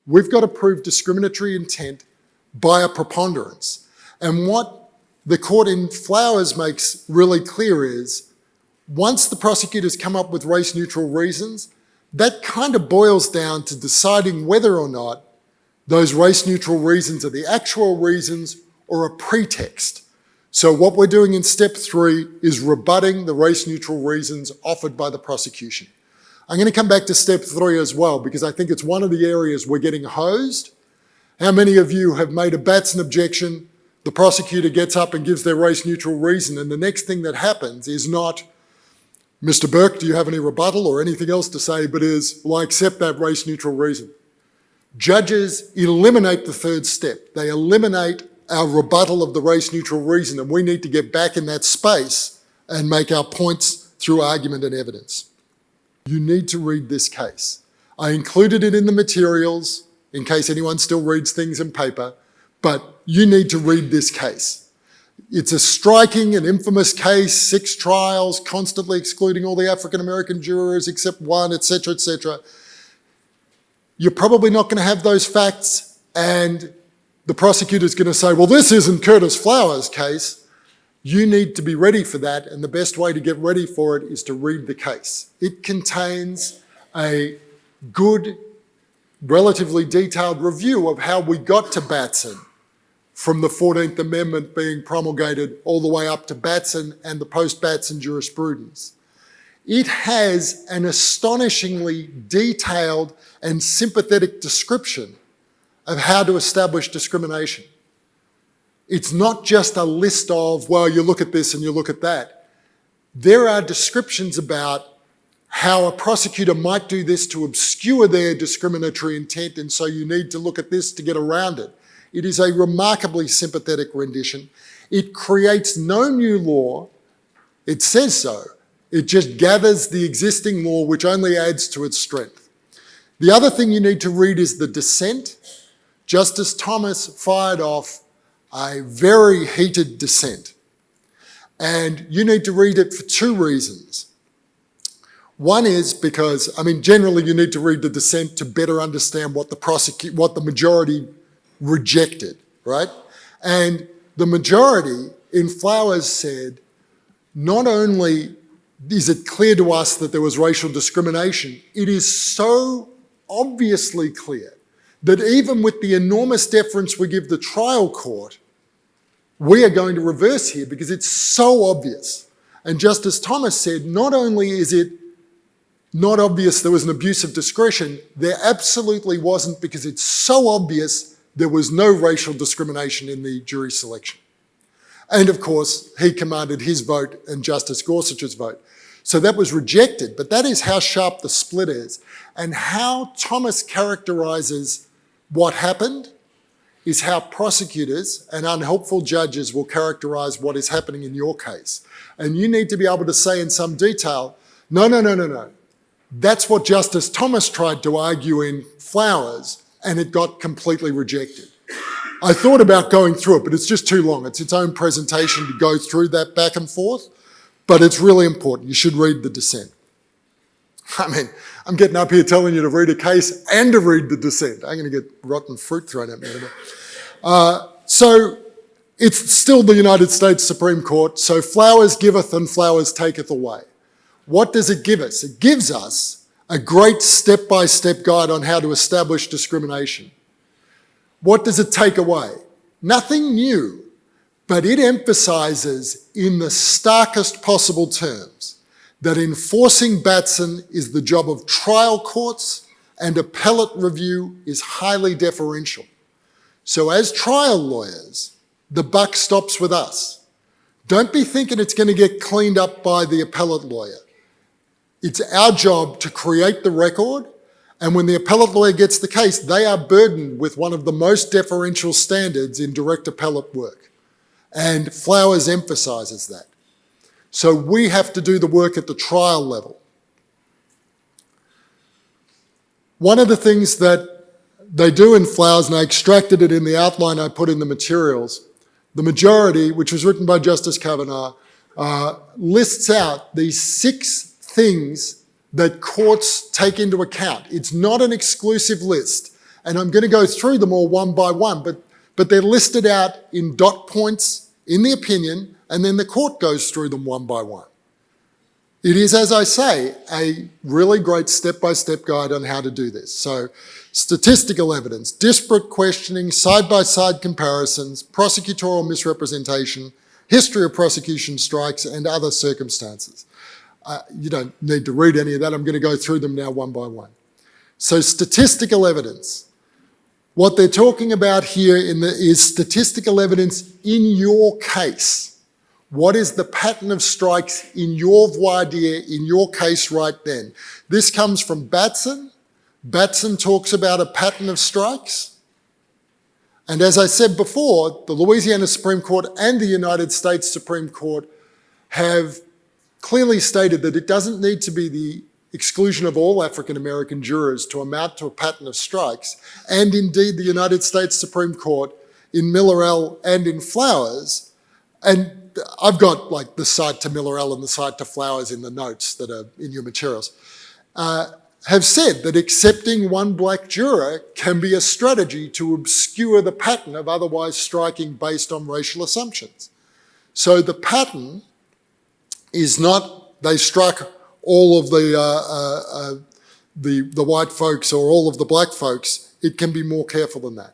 we've got to prove discriminatory intent by a preponderance. And what the court in Flowers makes really clear is, once the prosecutors come up with race-neutral reasons, that kind of boils down to deciding whether or not those race-neutral reasons are the actual reasons or a pretext. So what we're doing in step 3 is rebutting the race-neutral reasons offered by the prosecution. I'm going to come back to step 3 as well, because I think it's one of the areas we're getting hosed. How many of you have made a Batson objection, the prosecutor gets up and gives their race-neutral reason, and the next thing that happens is not, Mr. Bourke, do you have any rebuttal or anything else to say, but is, well, I accept that race-neutral reason. Judges eliminate the third step. They eliminate our rebuttal of the race-neutral reason, and we need to get back in that space and make our points through argument and evidence. You need to read this case. I included it in the materials in case anyone still reads things in paper, but you need to read this case. It's a striking and infamous case, 6 trials, constantly excluding all the African-American jurors except one, etc., etc. You're probably not going to have those facts, and the prosecutor's going to say, well, this isn't Curtis Flowers' case. You need to be ready for that, and the best way to get ready for it is to read the case. It contains a good, relatively detailed review of how we got to Batson, from the 14th Amendment being promulgated all the way up to Batson and the post-Batson jurisprudence. It has an astonishingly detailed and sympathetic description of how to establish discrimination. It's not just a list of, well, you look at this and you look at that. There are descriptions about how a prosecutor might do this to obscure their discriminatory intent, and so you need to look at this to get around it. It is a remarkably sympathetic rendition. It creates no new law. It says so. It just gathers the existing law, which only adds to its strength. The other thing you need to read is the dissent. Justice Thomas fired off a very heated dissent. And you need to read it for 2 reasons. One is because, generally you need to read the dissent to better understand what the majority rejected, right? And the majority in Flowers said, not only is it clear to us that there was racial discrimination, it is so obviously clear that even with the enormous deference we give the trial court, we are going to reverse here because it's so obvious. And Justice Thomas said, not only is it not obvious there was an abuse of discretion, there absolutely wasn't, because it's so obvious there was no racial discrimination in the jury selection. And of course, he commanded his vote and Justice Gorsuch's vote. So that was rejected, but that is how sharp the split is. And how Thomas characterises what happened is how prosecutors and unhelpful judges will characterise what is happening in your case. And you need to be able to say in some detail, no. That's what Justice Thomas tried to argue in Flowers, and it got completely rejected. I thought about going through it, but it's just too long. It's its own presentation to go through that back and forth, but it's really important. You should read the dissent. I'm getting up here telling you to read a case and to read the dissent. I'm going to get rotten fruit thrown at me. So it's still the United States Supreme Court, so Flowers giveth and Flowers taketh away. What does it give us? It gives us a great step-by-step guide on how to establish discrimination. What does it take away? Nothing new, but it emphasises in the starkest possible terms that enforcing Batson is the job of trial courts and appellate review is highly deferential. So as trial lawyers, the buck stops with us. Don't be thinking it's going to get cleaned up by the appellate lawyer. It's our job to create the record, and when the appellate lawyer gets the case, they are burdened with one of the most deferential standards in direct appellate work. And Flowers emphasises that. So we have to do the work at the trial level. One of the things that they do in Flowers, and I extracted it in the outline I put in the materials, the majority, which was written by Justice Kavanaugh, lists out these 6 things that courts take into account. It's not an exclusive list. And I'm going to go through them all one by one, but they're listed out in dot points in the opinion, and then the court goes through them one by one. It is, as I say, a really great step-by-step guide on how to do this. So, statistical evidence, disparate questioning, side-by-side comparisons, prosecutorial misrepresentation, history of prosecution strikes, and other circumstances. You don't need to read any of that. I'm going to go through them now one by one. So, statistical evidence. What they're talking about here is statistical evidence in your case. What is the pattern of strikes in your voir dire, in your case right then? This comes from Batson. Batson talks about a pattern of strikes. And as I said before, the Louisiana Supreme Court and the United States Supreme Court have clearly stated that it doesn't need to be the exclusion of all African American jurors to amount to a pattern of strikes. And indeed, the United States Supreme Court in Miller and in Flowers, and I've got like the cite to Miller and the cite to Flowers in the notes that are in your materials, have said that accepting one black juror can be a strategy to obscure the pattern of otherwise striking based on racial assumptions. So the pattern is not they struck all of the white folks or all of the black folks. It can be more careful than that.